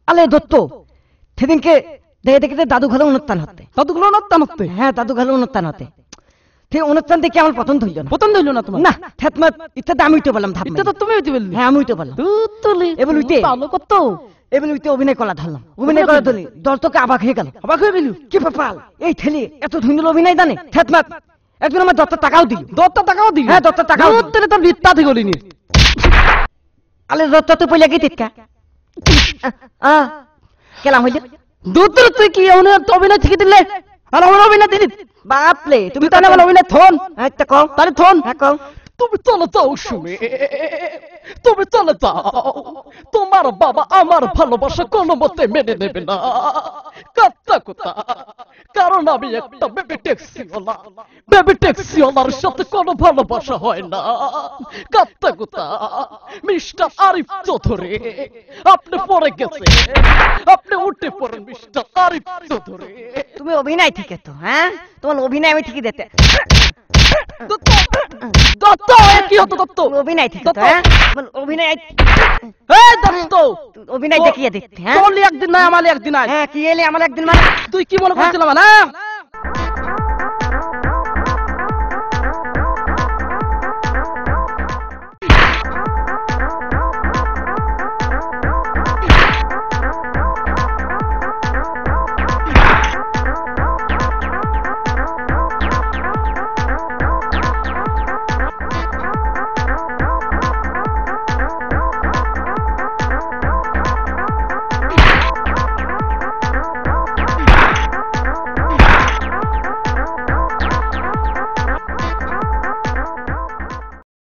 আলে দত্ত সেদিনকে দেখে দেখে দাদু ঘরে অনুষ্ঠান হতে হ্যাঁ দাদু ঘরে অনুষ্ঠান হতে ঠিক অনুষ্ঠান দেখে আমার পছন্দ হইল না তোমার না ইচ্ছাতে আমি উঠতে পারলাম তুমি উঠতে পারলি হ্যাঁ আমি উঠতে পারলাম এবার উঠতে এবার উঠতে অভিনয় করা ধরলাম অভিনয় করা ধরলি দর্শকে অবাক হয়ে গেল কি ব্যাপার এই ছেলে এত সুন্দর অভিনয় জানে ঠেতমাত একজন আমার 10 টাকাও দিল হ্যাঁ 10 টাকাও তাহলে তো বিত্তা থেকে গলিনি আলে দত্ত তো পয়লা গিয়ে টিটকা কেলাম হইল দুধ তুই কি অভিনয় থেকে দিলে আর আমার অভিনয় দিলি বাপলে তুমি তো আমার অভিনয় থন একটা কও তাহলে থন হ্যাঁ কও তুমি চলে যাও শুনে তুমি চলে যাও তোমার বাবা আমার ভালোবাসা কোনো মতে মেনে নেবে না কথা কারণ আমি একটা বেবি ট্যাক্সিওয়ালার সাথে কোনো ভালোবাসা হয় না কথা মিস্টার আরিফ চৌধুরী আপনি পড়ে গেছে আপনি উঠে পড়েন মিস্টার আরিফ চৌধুরী তুমি অভিনয় ঠিক তো হ্যাঁ তোমার অভিনয় আমি ঠিকই দিতে দত্ত কি হতো দত্ত অভিনয় ঠিক তো হ্যাঁ অভিনয় দত্ত অভিনয় দেখিয়ে দিতে হ্যাঁ তোর একদিন না আমার একদিন হ্যাঁ কি এলে আমার একদিন মানে তুই কি মনে করছিলাম না